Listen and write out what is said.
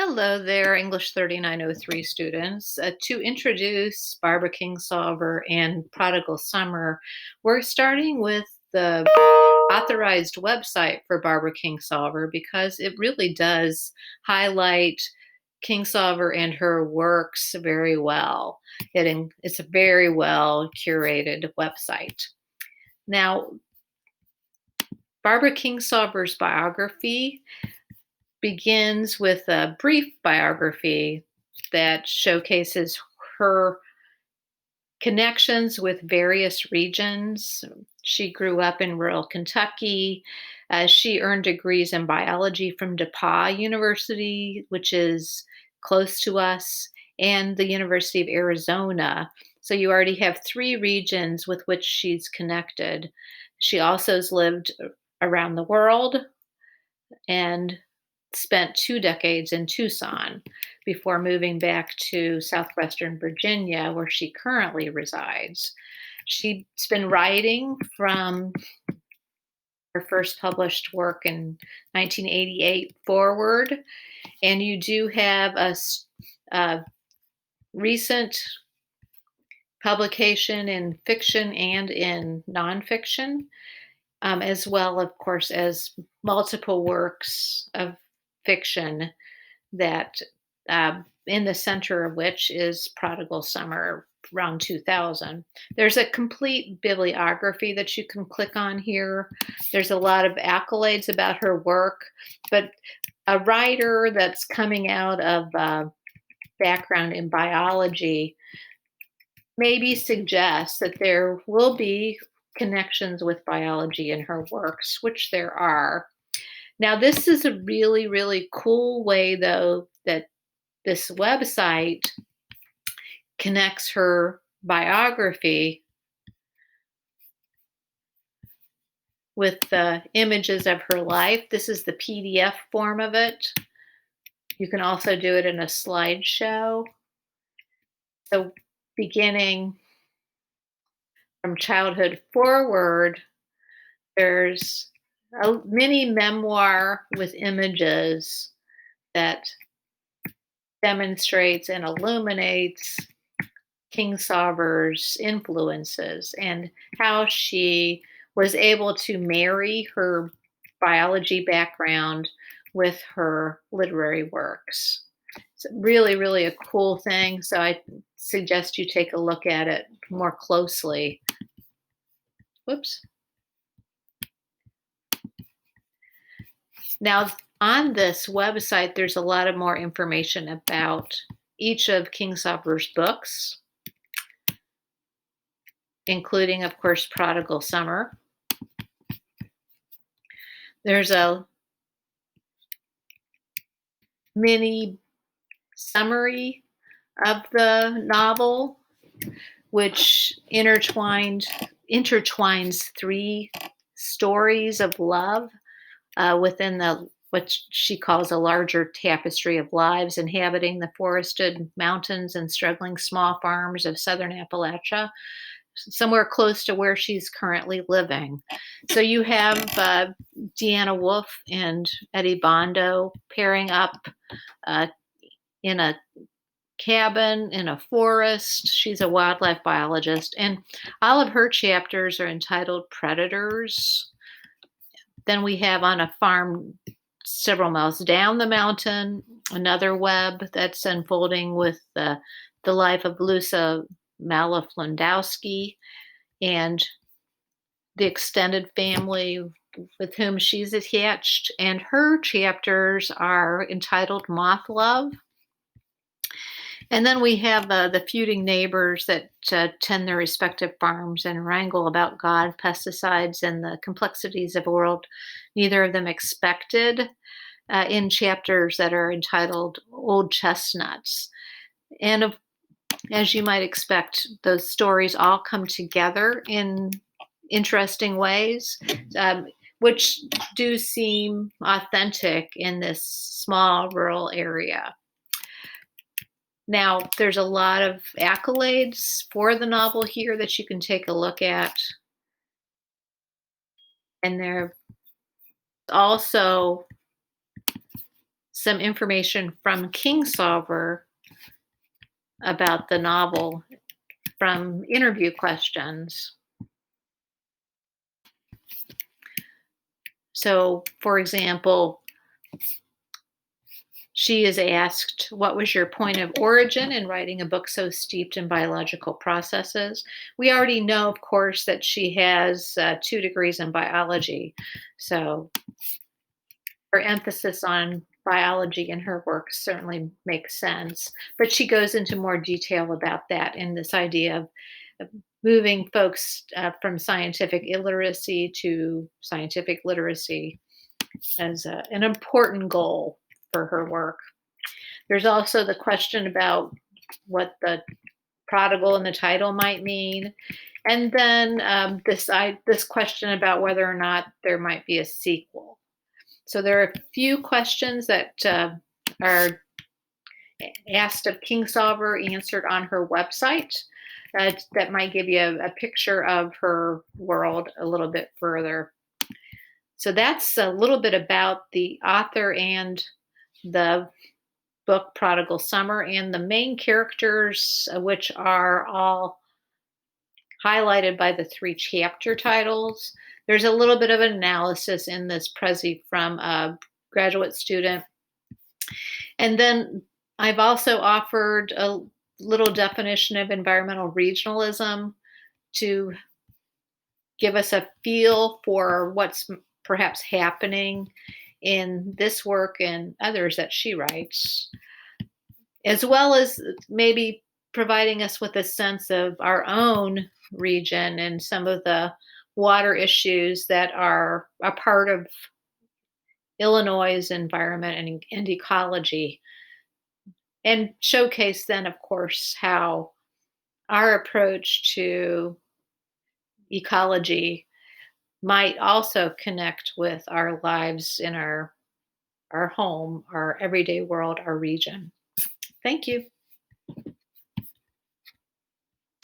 Hello there, English 3903 students. To introduce Barbara Kingsolver and Prodigal Summer, we're starting with the authorized website for Barbara Kingsolver because it really does highlight Kingsolver and her works very well. It's a very well curated website. Now, Barbara Kingsolver's biography begins with a brief biography that showcases her connections with various regions. She grew up in rural Kentucky. She earned degrees in biology from DePauw University, which is close to us, and the University of Arizona. So you already have three regions with which she's connected. She also has lived around the world and spent 2 decades in Tucson before moving back to southwestern Virginia, where she currently resides. She's been writing from her first published work in 1988 forward, and you do have a recent publication in fiction and in nonfiction, as well, of course, as multiple works of fiction that in the center of which is Prodigal Summer around 2000. There's a complete bibliography that you can click on here. There's a lot of accolades about her work, but a writer that's coming out of background in biology maybe suggests that there will be connections with biology in her works, which there are. Now, this is a really, really cool way, though, that this website connects her biography with the images of her life. This is the PDF form of it. You can also do it in a slideshow. So, beginning from childhood forward, there's a mini memoir with images that demonstrates and illuminates Kingsolver's influences and how she was able to marry her biology background with her literary works. It's really, really a cool thing. So I suggest you take a look at it more closely. Whoops. Now, on this website, there's a lot of more information about each of Kingsolver's books, including, of course, Prodigal Summer. There's a mini summary of the novel, which intertwines three stories of love within what she calls a larger tapestry of lives inhabiting the forested mountains and struggling small farms of southern Appalachia, somewhere close to where she's currently living. So you have Deanna Wolf and Eddie Bondo pairing up in a cabin in a forest. She's a wildlife biologist, and all of her chapters are entitled Predators. Then we have on a farm several miles down the mountain another web that's unfolding with the life of Lusa Malaflundowski and the extended family with whom she's attached. And her chapters are entitled Moth Love. And then we have the feuding neighbors that tend their respective farms and wrangle about God, pesticides, and the complexities of a world neither of them expected, in chapters that are entitled Old Chestnuts. And as you might expect, those stories all come together in interesting ways, which do seem authentic in this small rural area. Now, there's a lot of accolades for the novel here that you can take a look at. And there's also some information from Kingsolver about the novel from interview questions. So, for example, she is asked, "What was your point of origin in writing a book so steeped in biological processes?" We already know, of course, that she has 2 degrees in biology. So her emphasis on biology in her work certainly makes sense. But she goes into more detail about that in this idea of moving folks from scientific illiteracy to scientific literacy as an important goal for her work. There's also the question about what the prodigal in the title might mean. And then this question about whether or not there might be a sequel. So there are a few questions that are asked of Kingsolver, answered on her website. That might give you a picture of her world a little bit further. So that's a little bit about the author and the book Prodigal Summer, and the main characters, which are all highlighted by the 3 chapter titles. There's a little bit of an analysis in this Prezi from a graduate student. And then I've also offered a little definition of environmental regionalism to give us a feel for what's perhaps happening in this work and others that she writes, as well as maybe providing us with a sense of our own region and some of the water issues that are a part of Illinois' environment and ecology, and showcase then, of course, how our approach to ecology might also connect with our lives in our home, our everyday world, our region. Thank you.